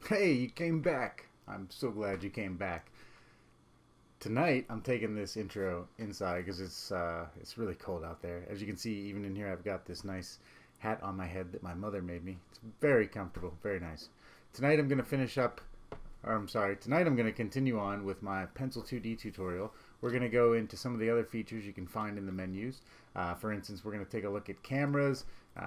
Hey, you came back. I'm so glad you came back. Tonight, I'm taking this intro inside because it's really cold out there. As you can see, even in here, I've got this nice hat on my head that my mother made me. It's very comfortable, very nice. Tonight, I'm going to finish up, or I'm sorry, tonight I'm going to continue on with my Pencil 2D tutorial. We're going to go into some of the other features you can find in the menus. For instance, we're going to take a look at cameras,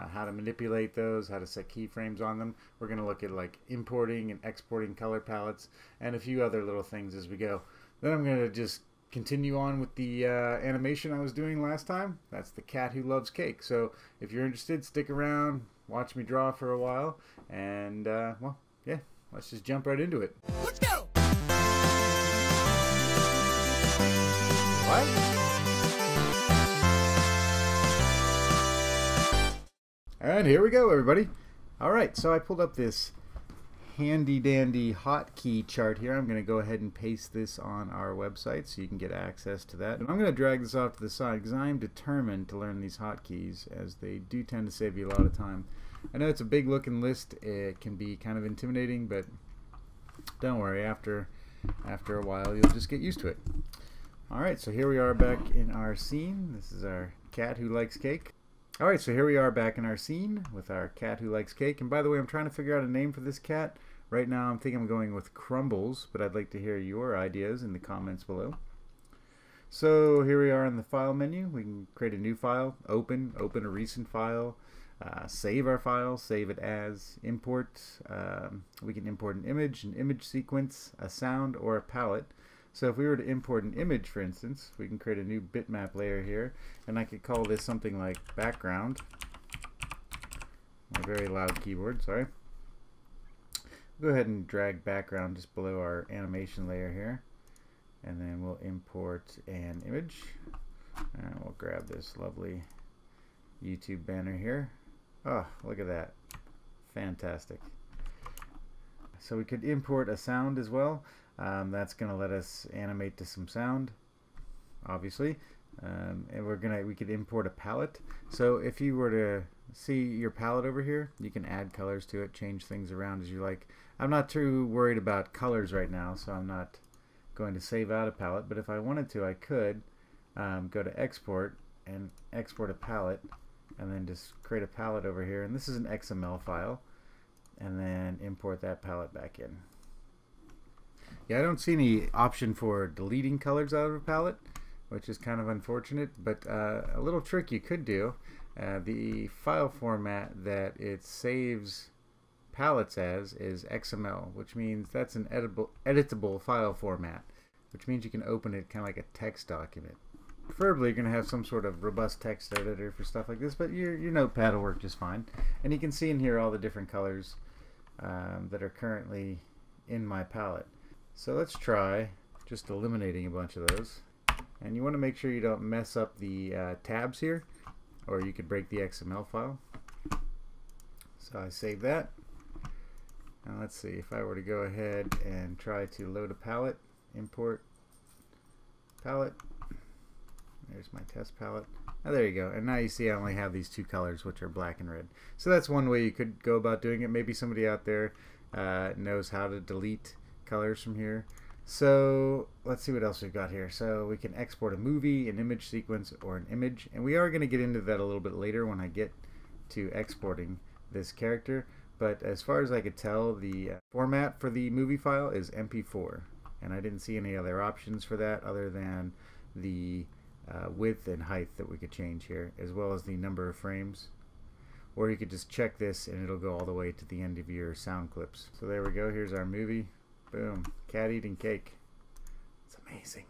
how to manipulate those, how to set keyframes on them. We're going to look at like importing and exporting color palettes and a few other little things as we go. Then I'm going to just continue on with the animation I was doing last time. That's the cat who loves cake. So if you're interested, stick around, watch me draw for a while, and well, yeah, let's just jump right into it. Let's go! What? And here we go, everybody. Alright, so I pulled up this handy dandy hotkey chart here. I'm going to go ahead and paste this on our website so you can get access to that. And I'm going to drag this off to the side because I'm determined to learn these hotkeys, as they do tend to save you a lot of time. I know it's a big looking list. It can be kind of intimidating, but don't worry, after a while you'll just get used to it. Alright, so here we are back in our scene. This is our cat who likes cake. Alright, so here we are back in our scene with our cat who likes cake. And by the way, I'm trying to figure out a name for this cat. Right now I'm thinking I'm going with Crumbles, but I'd like to hear your ideas in the comments below. So here we are in the file menu. We can create a new file, open a recent file, save our file, save it as, import. We can import an image sequence, a sound, or a palette. So if we were to import an image, for instance, we can create a new bitmap layer here, and I could call this something like background. My very loud keyboard, sorry. Go ahead and drag background just below our animation layer here, and then we'll import an image, and we'll grab this lovely YouTube banner here. Oh, look at that. Fantastic. So we could import a sound as well. That's going to let us animate to some sound, obviously, and we could import a palette. So if you were to see your palette over here, you can add colors to it, change things around as you like. I'm not too worried about colors right now, so I'm not going to save out a palette, but if I wanted to, I could go to export and export a palette, and then just create a palette over here, and this is an XML file, and then import that palette back in. Yeah, I don't see any option for deleting colors out of a palette, which is kind of unfortunate, but a little trick you could do, the file format that it saves palettes as is XML, which means that's an editable file format, which means you can open it kind of like a text document. Preferably you're going to have some sort of robust text editor for stuff like this, but your notepad will work just fine. And you can see in here all the different colors that are currently in my palette. So let's try just eliminating a bunch of those. And you want to make sure you don't mess up the tabs here, or you could break the XML file. So I save that. Now let's see, if I were to go ahead and try to load a palette, import palette. There's my test palette. Oh, there you go. And now you see I only have these two colors, which are black and red. So that's one way you could go about doing it. Maybe somebody out there knows how to delete colors from here. So let's see what else we've got here. So we can export a movie, an image sequence, or an image, and we are going to get into that a little bit later when I get to exporting this character. But as far as I could tell, the format for the movie file is MP4, and I didn't see any other options for that other than the width and height that we could change here, as well as the number of frames. Or you could just check this and it'll go all the way to the end of your sound clips. So there we go, here's our movie. Boom, cat eating cake. It's amazing.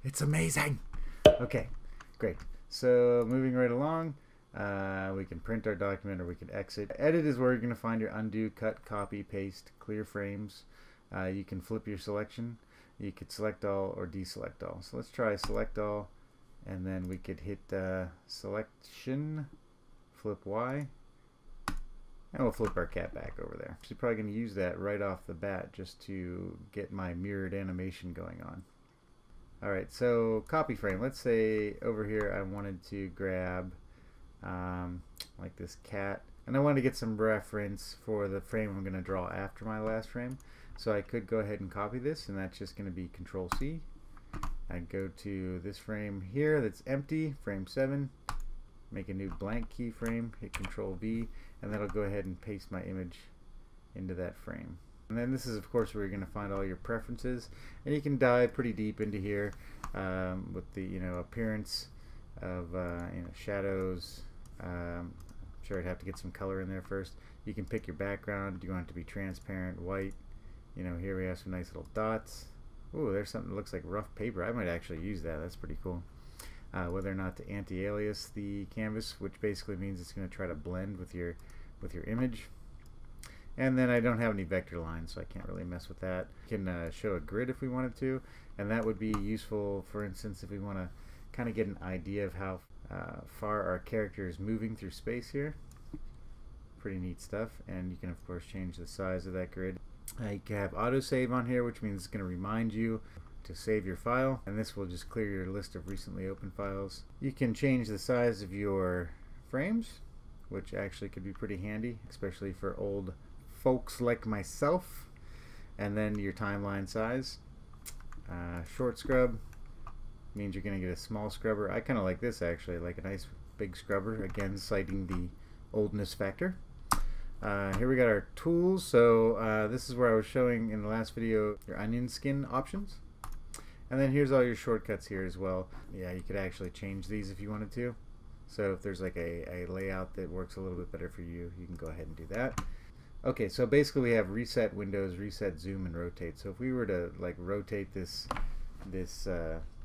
It's amazing. Okay, great. So moving right along, we can print our document or we can exit. Edit is where you're going to find your undo, cut, copy, paste, clear frames. You can flip your selection. You could select all or deselect all. So let's try select all, and then we could hit selection, flip Y. And we'll flip our cat back over there. So probably going to use that right off the bat just to get my mirrored animation going on. Alright, so copy frame. Let's say over here I wanted to grab like this cat And I want to get some reference for the frame I'm going to draw after my last frame. So I could go ahead and copy this, and that's just going to be Control C. I'd go to this frame here that's empty, frame 7, make a new blank keyframe, hit Control V, and that'll go ahead and paste my image into that frame. And then this is of course where you're going to find all your preferences, and you can dive pretty deep into here with the appearance of shadows. I'm sure I'd have to get some color in there first. You can pick your background. Do you want it to be transparent, white? Here we have some nice little dots. Ooh, there's something that looks like rough paper. I might actually use that. That's pretty cool. Whether or not to anti-alias the canvas, which basically means it's going to try to blend with your image. And then I don't have any vector lines, so I can't really mess with that. We can show a grid if we wanted to, and that would be useful, for instance, if we want to kind of get an idea of how far our character is moving through space here. Pretty neat stuff. And you can of course change the size of that grid. You can have autosave on here, which means it's going to remind you to save your file, and this will just clear your list of recently opened files. You can change the size of your frames, which actually could be pretty handy, especially for old folks like myself. And then your timeline size. Short scrub means you're going to get a small scrubber. I kind of like this actually, like a nice big scrubber, again citing the oldness factor. Here we got our tools. So this is where I was showing in the last video your onion skin options. And then here's all your shortcuts here as well. Yeah, you could actually change these if you wanted to. So if there's like a layout that works a little bit better for you, you can go ahead and do that. Okay, so basically we have reset windows, reset zoom, and rotate. So if we were to like rotate this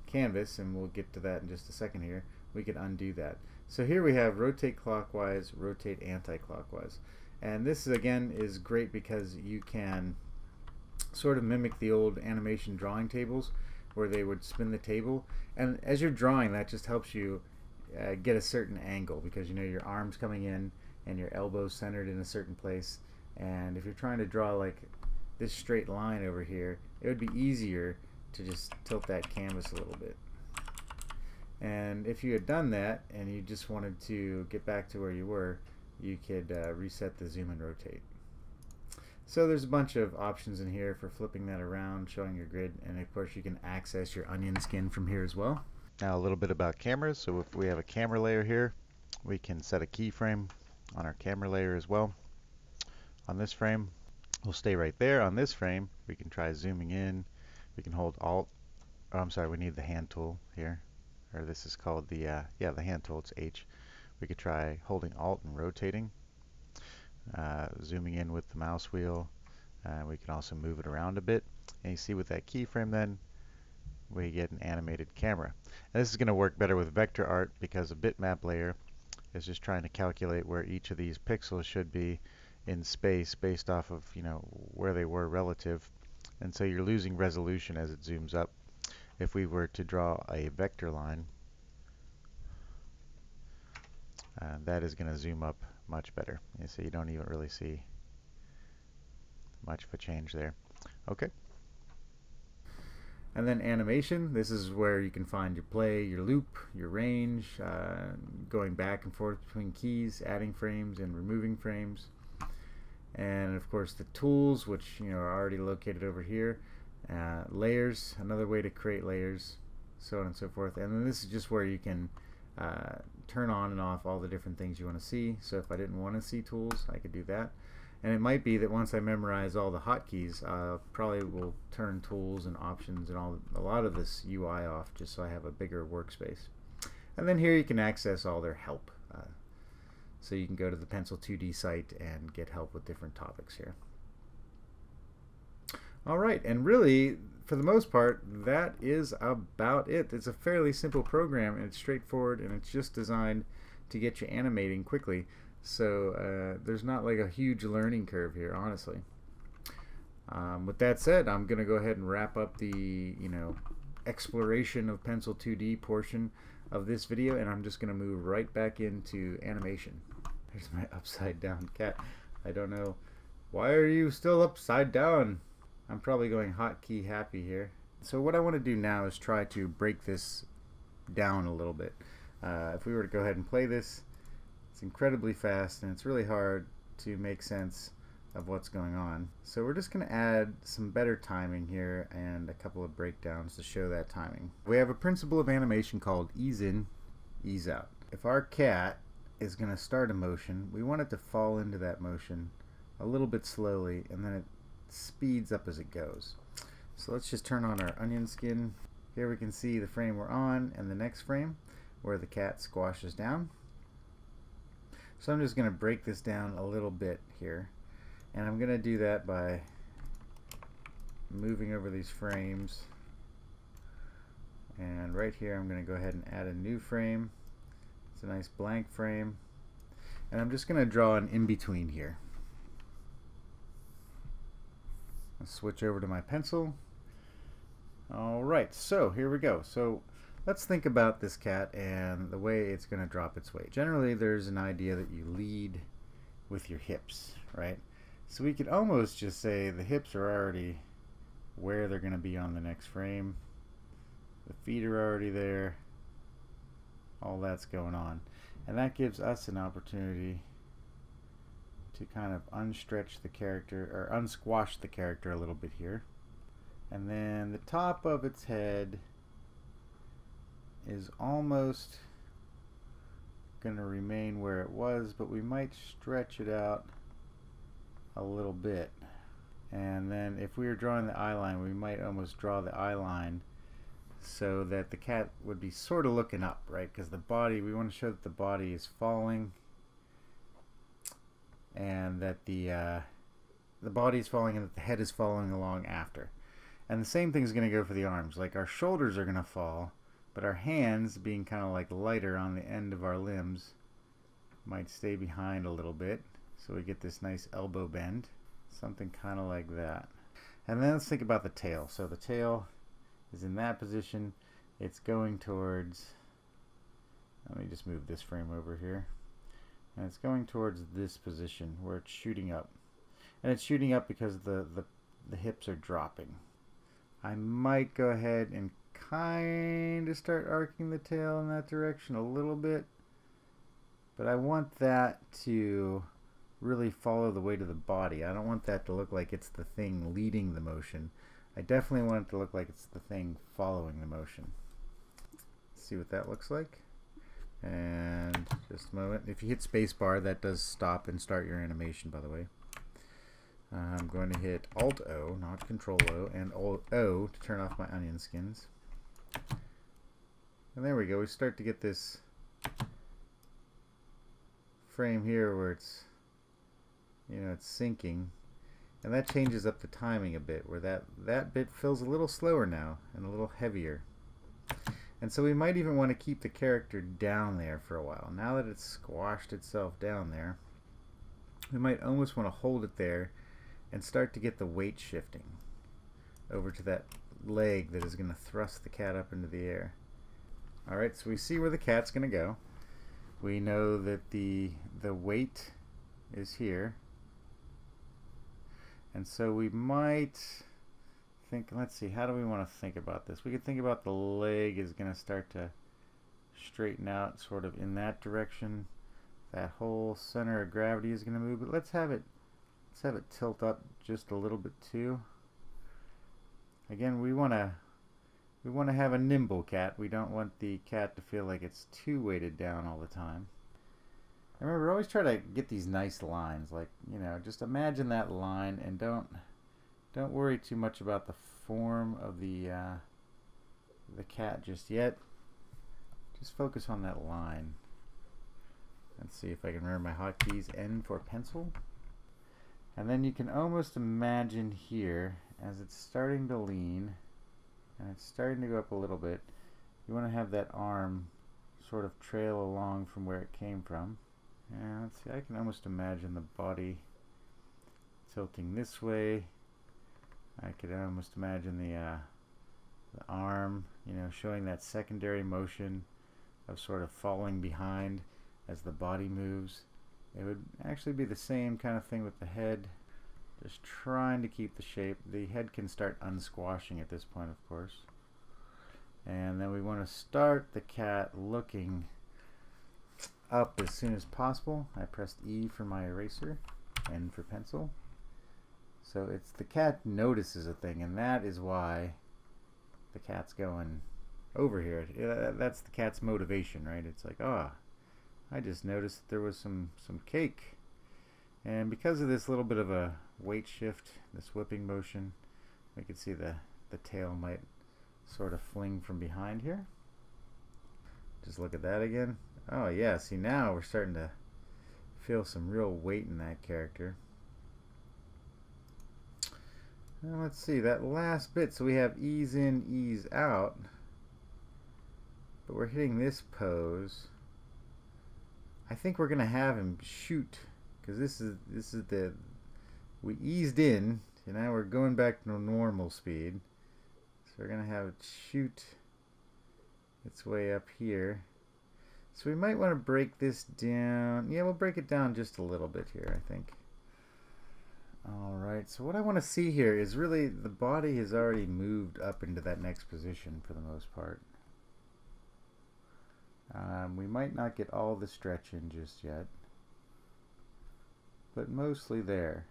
canvas, and we'll get to that in just a second here, we could undo that. So here we have rotate clockwise, rotate anti-clockwise. And this again is great because you can sort of mimic the old animation drawing tables where they would spin the table, and as you're drawing that just helps you get a certain angle, because your arms coming in and your elbows centered in a certain place. And if you're trying to draw like this straight line over here, it would be easier to just tilt that canvas a little bit. And if you had done that and you just wanted to get back to where you were, you could reset the zoom and rotate. So there's a bunch of options in here for flipping that around, showing your grid, and of course you can access your onion skin from here as well. Now a little bit about cameras. So if we have a camera layer here, we can set a keyframe on our camera layer as well. On this frame, we'll stay right there. On this frame, we can try zooming in. We can hold Alt. Oh, I'm sorry, we need the hand tool here, or this is called the the hand tool. It's H. We could try holding Alt and rotating, zooming in with the mouse wheel. We can also move it around a bit. And you see with that keyframe, then we get an animated camera. And this is going to work better with vector art because a bitmap layer is just trying to calculate where each of these pixels should be in space based off of where they were relative, and so you're losing resolution as it zooms up. If we were to draw a vector line, that is going to zoom up much better. You see, you don't even really see much of a change there. Okay. And then animation, this is where you can find your play, your loop, your range, going back and forth between keys, adding frames and removing frames. And of course the tools, which are already located over here. Layers, another way to create layers, so on and so forth. And then this is just where you can turn on and off all the different things you want to see. So if I didn't want to see tools, I could do that. And it might be that once I memorize all the hotkeys, probably will turn tools and options and a lot of this UI off, just so I have a bigger workspace. And then here you can access all their help. So you can go to the Pencil 2D site and get help with different topics here. Alright, and really, for the most part, that is about it. It's a fairly simple program, and it's straightforward, and it's just designed to get you animating quickly. So there's not like a huge learning curve here, honestly. With that said, I'm going to go ahead and wrap up the exploration of Pencil 2D portion of this video, and I'm just going to move right back into animation. There's my upside down cat. I don't know. Why are you still upside down? I'm probably going hotkey happy here. So what I want to do now is try to break this down a little bit. If we were to go ahead and play this, It's incredibly fast, and it's really hard to make sense of what's going on. So we're just going to add some better timing here and a couple of breakdowns to show that timing. We have a principle of animation called ease in, ease out. If our cat is going to start a motion, we want it to fall into that motion a little bit slowly, and then it speeds up as it goes. So let's just turn on our onion skin. Here we can see the frame we're on and the next frame where the cat squashes down. So I'm just going to break this down a little bit here. And I'm going to do that by moving over these frames. And right here I'm going to go ahead and add a new frame. It's a nice blank frame. And I'm just going to draw an in-between here. I'll switch over to my pencil. Alright, so here we go. So let's think about this cat and the way it's going to drop its weight. Generally there's an idea that you lead with your hips, right? So we could almost just say the hips are already where they're going to be on the next frame. The feet are already there. All that's going on. And that gives us an opportunity to kind of unstretch the character, or unsquash the character a little bit here. And then the top of its head is almost going to remain where it was, but we might stretch it out a little bit. And then if we were drawing the eye line, we might almost draw the eye line so that the cat would be sort of looking up, right? Because the body, we want to show that the body is falling and that the body is falling and that the head is following along after. And the same thing is going to go for the arms. Like our shoulders are going to fall, but our hands, being kind of like lighter on the end of our limbs, might stay behind a little bit. So we get this nice elbow bend, something kind of like that. And then let's think about the tail. So the tail is in that position. It's going towards, let me just move this frame over here. And it's going towards this position where it's shooting up. And it's shooting up because the hips are dropping. I might go ahead and kind of start arcing the tail in that direction a little bit. But I want that to really follow the weight of the body. I don't want that to look like it's the thing leading the motion. I definitely want it to look like it's the thing following the motion. Let's see what that looks like. And just a moment. If you hit spacebar, that does stop and start your animation, by the way. I'm going to hit Alt-O, not Control-O, and Alt-O to turn off my onion skins. And there we go. We start to get this frame here where it's, you know, it's sinking, and that changes up the timing a bit, where that bit feels a little slower now and a little heavier. And so we might even want to keep the character down there for a while. Now that it's squashed itself down there, we might almost want to hold it there and start to get the weight shifting over to that leg that is going to thrust the cat up into the air. Alright, so we see where the cat's going to go. We know that the weight is here. And so we might think, let's see, how do we want to think about this? We could think about the leg is going to start to straighten out sort of in that direction. That whole center of gravity is going to move, but let's have it tilt up just a little bit too. Again, we want to have a nimble cat. We don't want the cat to feel like it's too weighted down all the time. And remember, always try to get these nice lines, like, you know, just imagine that line, and don't worry too much about the form of the cat just yet. Just focus on that line. Let's see if I can remember my hotkeys. N for pencil. And then you can almost imagine here, as it's starting to lean, and it's starting to go up a little bit, you want to have that arm sort of trail along from where it came from. And let's see, I can almost imagine the body tilting this way. I could almost imagine the arm, you know, showing that secondary motion of sort of falling behind as the body moves. It would actually be the same kind of thing with the head, just trying to keep the shape. The head can start unsquashing at this point, of course. And then we want to start the cat looking up as soon as possible. I pressed E for my eraser, N for pencil. So it's the cat notices a thing, and that is why the cat's going over here. That's the cat's motivation, right? It's like, oh, I just noticed that there was some cake. And because of this little bit of a weight shift, this whipping motion, we can see the tail might sort of fling from behind here. Just look at that again. Oh yeah, see now we're starting to feel some real weight in that character. Now let's see, that last bit, so we have ease in, ease out, but we're hitting this pose. I think we're gonna have him shoot, because this is the, we eased in and now we're going back to normal speed, so we're gonna have it shoot its way up here. So we might want to break this down. Yeah, we'll break it down just a little bit here, I think. Alright, so what I want to see here is really the body has already moved up into that next position for the most part. We might not get all the stretch in just yet, but mostly there.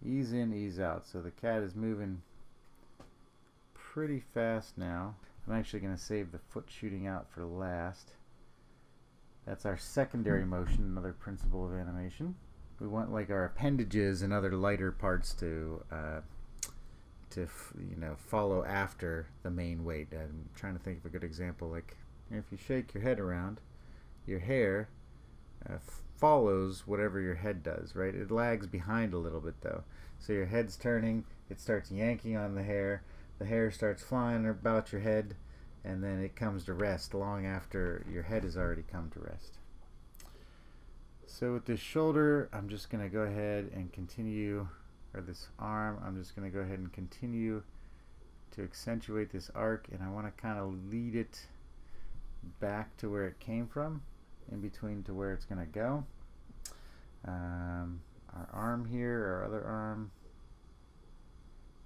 Ease in, ease out. So the cat is moving pretty fast now. I'm actually going to save the foot shooting out for last. That's our secondary motion, another principle of animation. We want like our appendages and other lighter parts to you know, follow after the main weight. I'm trying to think of a good example. Like if you shake your head around, your hair follows whatever your head does, right? It lags behind a little bit though. So your head's turning, it starts yanking on the hair starts flying about your head, and then it comes to rest long after your head has already come to rest. So with this shoulder, I'm just going to go ahead and continue, or this arm, I'm just going to go ahead and continue to accentuate this arc, and I want to kind of lead it back to where it came from, in between to where it's going to go. Our arm here, our other arm,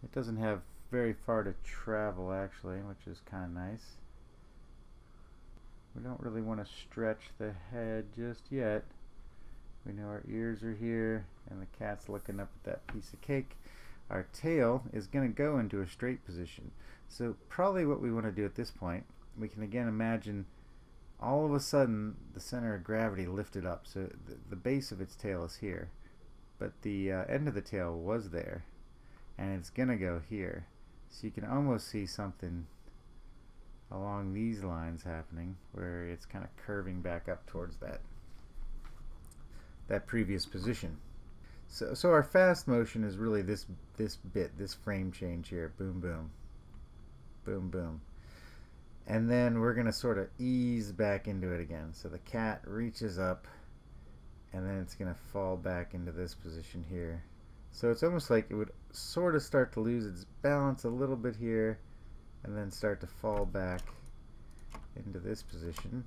it doesn't have very far to travel actually, which is kind of nice. We don't really want to stretch the head just yet. We know our ears are here and the cat's looking up at that piece of cake. Our tail is going to go into a straight position. So probably what we want to do at this point, we can again imagine all of a sudden the center of gravity lifted up. So the base of its tail is here, but the end of the tail was there, and it's going to go here. So you can almost see something along these lines happening, where it's kind of curving back up towards that previous position. So our fast motion is really this bit, this frame change here. Boom, boom, boom, boom. And then we're going to sort of ease back into it again. So the cat reaches up, and then it's going to fall back into this position here. So it's almost like it would sort of start to lose its balance a little bit here, and then start to fall back into this position.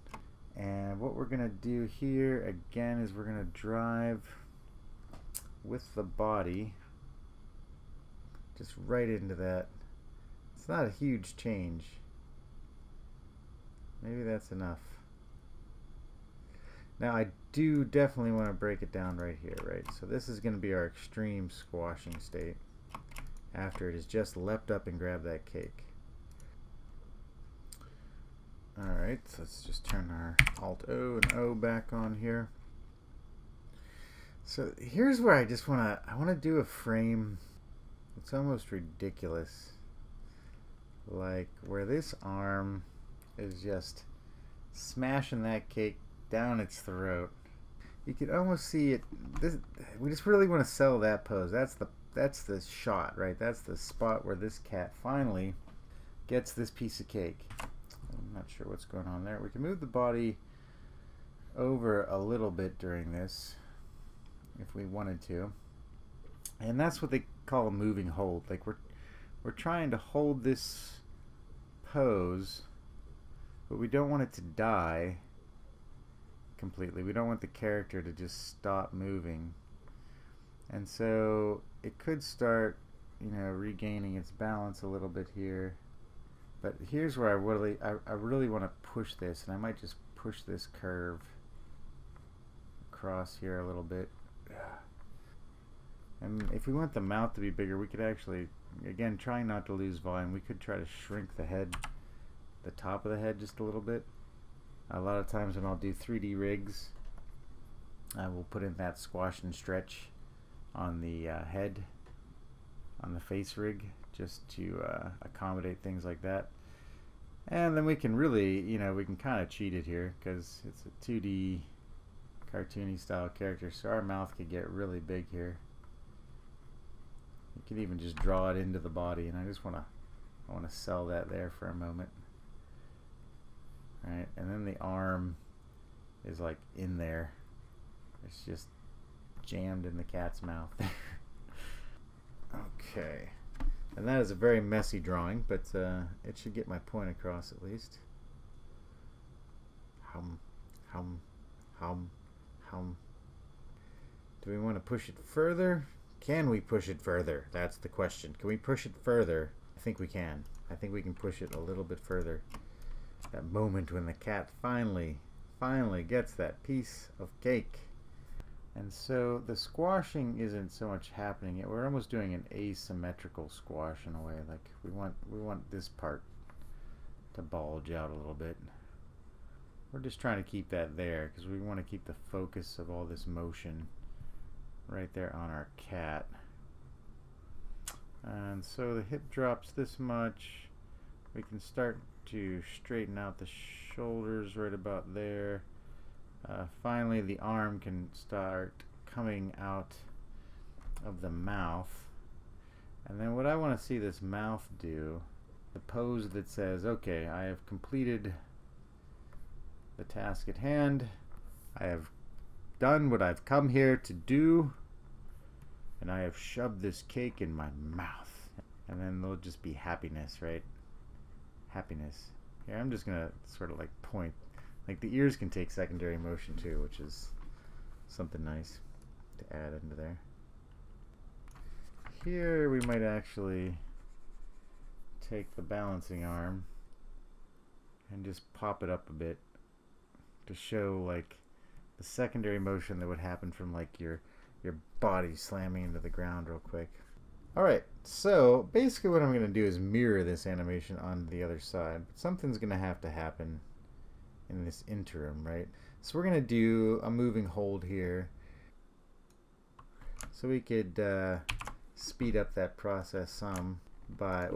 And what we're going to do here again is we're going to drive with the body just right into that. It's not a huge change. Maybe that's enough. Now I do definitely want to break it down right here, right? So this is going to be our extreme squashing state after it has just leapt up and grabbed that cake. Alright, so let's just turn our Alt-O and O back on here. So here's where I just want to do a frame. It's almost ridiculous. Like where this arm is just smashing that cake down its throat. You can almost see it. We just really want to sell that pose. That's the shot, right? That's the spot where this cat finally gets this piece of cake. I'm not sure what's going on there. We can move the body over a little bit during this if we wanted to, and that's what they call a moving hold. Like we're trying to hold this pose, but we don't want it to die completely. We don't want the character to just stop moving, and so it could start, you know, regaining its balance a little bit here. But here's where I really want to push this, and I might just push this curve across here a little bit. And if we want the mouth to be bigger, we could actually, again, trying not to lose volume, we could try to shrink the head, the top of the head just a little bit. A lot of times when I'll do 3D rigs, I will put in that squash and stretch on the head, on the face rig, just to accommodate things like that. And then we can really, you know, we can kind of cheat it here because it's a 2D cartoony style character, so our mouth could get really big here. You can even just draw it into the body, and I want to sell that there for a moment. All right, and then the arm is like in there. It's just jammed in the cat's mouth there. Okay. And that is a very messy drawing, but it should get my point across at least. Hum, hum, hum, hum. Do we want to push it further? Can we push it further? That's the question. Can we push it further? I think we can. I think we can push it a little bit further. That moment when the cat finally gets that piece of cake. And so the squashing isn't so much happening yet. We're almost doing an asymmetrical squash in a way. Like we want this part to bulge out a little bit. We're just trying to keep that there because we want to keep the focus of all this motion right there on our cat. And so the hip drops this much. We can start to straighten out the shoulders right about there. Finally, the arm can start coming out of the mouth. And then what I want to see this mouth do, the pose that says, okay, I have completed the task at hand. I have done what I've come here to do, and I have shoved this cake in my mouth. And then there'll just be happiness, right? Happiness. Here, I'm just gonna sort of like point. Like the ears can take secondary motion too, which is something nice to add into there. Here we might actually take the balancing arm and just pop it up a bit to show like the secondary motion that would happen from like your body slamming into the ground real quick. Alright, so basically what I'm going to do is mirror this animation on the other side, but something's going to have to happen in this interim, right? So we're going to do a moving hold here so we could speed up that process some by,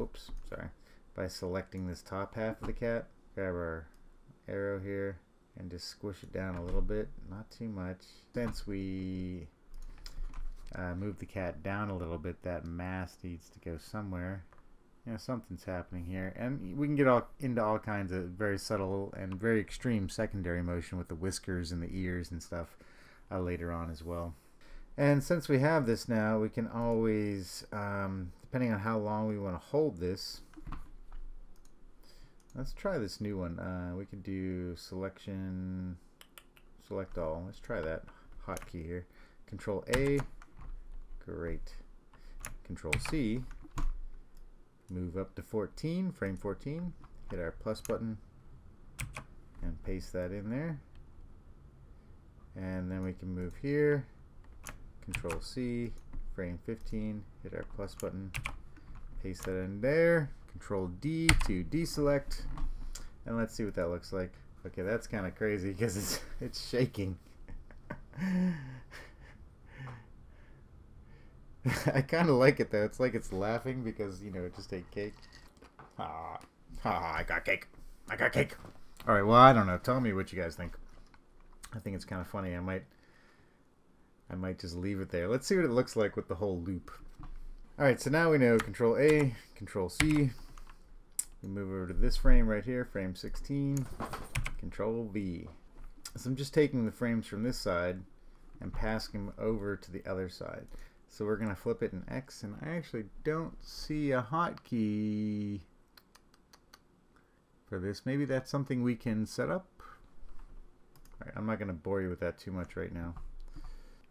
by selecting this top half of the cat. Grab our arrow here and just squish it down a little bit, not too much. Since we move the cat down a little bit, that mass needs to go somewhere. You know, something's happening here, and we can get into all kinds of very subtle and very extreme secondary motion with the whiskers and the ears and stuff later on as well. And since we have this now, we can always, depending on how long we want to hold this, let's try this new one. We could do selection, select all. Let's try that hotkey here. Control A, great. Control C, move up to 14, frame 14, hit our plus button, and paste that in there. And then we can move here, Control C, frame 15, hit our plus button, paste that in there, Control D to deselect, and let's see what that looks like. Okay, that's kind of crazy because it's shaking. I kind of like it though. It's like it's laughing because, you know, it just ate cake. I got cake. I got cake. All right, well, I don't know. Tell me what you guys think. I think it's kind of funny. I might just leave it there. Let's see what it looks like with the whole loop. All right, so now we know Control A, Control C. We move over to this frame right here, frame 16, Control V. So I'm just taking the frames from this side and passing them over to the other side. So we're going to flip it in X, and I actually don't see a hotkey for this. Maybe that's something we can set up. All right, I'm not going to bore you with that too much right now.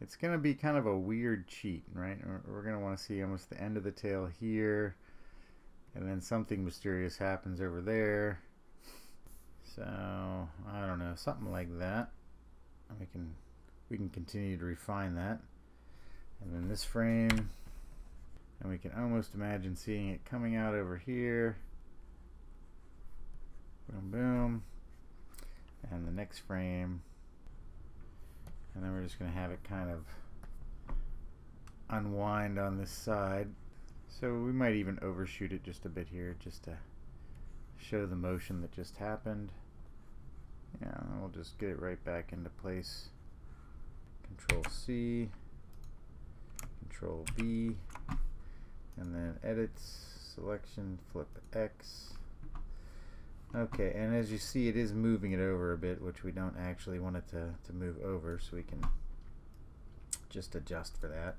It's going to be kind of a weird cheat, right? We're going to want to see almost the end of the tail here, and then something mysterious happens over there. So, I don't know, something like that. We can we can continue to refine that. And then this frame, and we can almost imagine seeing it coming out over here. Boom, boom. And the next frame. And then we're just going to have it kind of unwind on this side. So we might even overshoot it just a bit here just to show the motion that just happened. Yeah, and we'll just get it right back into place. Control C, Control V, and then edits, selection, flip X. Okay, and as you see, it is moving it over a bit, which we don't actually want it to move over, so we can just adjust for that.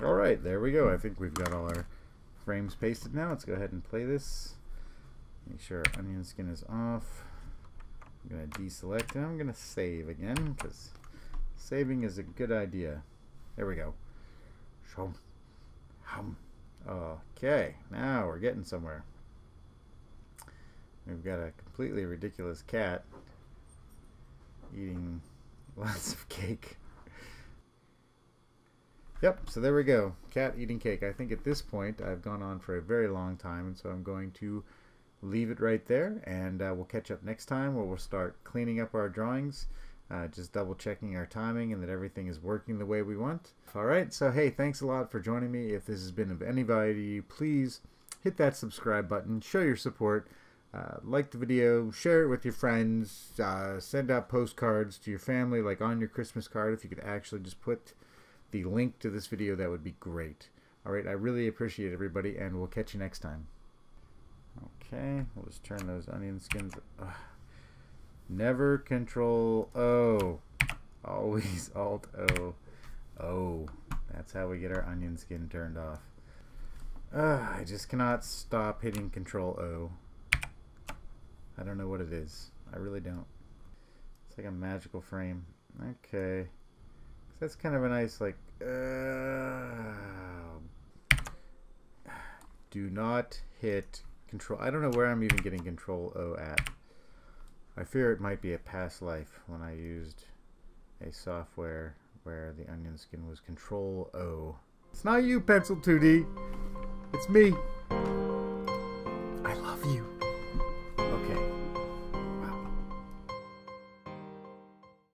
Alright, there we go. I think we've got all our frames pasted now. Let's go ahead and play this. Make sure our onion skin is off. I'm going to deselect and I'm going to save again because saving is a good idea. There we go. Okay, now we're getting somewhere. We've got a completely ridiculous cat eating lots of cake. Yep, so there we go. Cat eating cake. I think at this point I've gone on for a very long time, and so I'm going to leave it right there, and we'll catch up next time where we'll start cleaning up our drawings, just double checking our timing and that everything is working the way we want. Alright, so hey, thanks a lot for joining me. If this has been of any value to you, please hit that subscribe button, show your support, like the video, share it with your friends, send out postcards to your family, like on your Christmas card. If you could actually just put the link to this video, that would be great. Alright, I really appreciate everybody, and we'll catch you next time. Okay, we'll just turn those onion skins. Never Control O. Always Alt O. O. That's how we get our onion skin turned off. I just cannot stop hitting Control O. I don't know what it is. I really don't. It's like a magical frame. Okay. That's kind of a nice, like, do not hit Control. I don't know where I'm even getting Control O at. I fear it might be a past life when I used a software where the onion skin was Control O. It's not you, Pencil 2D. It's me. I love you.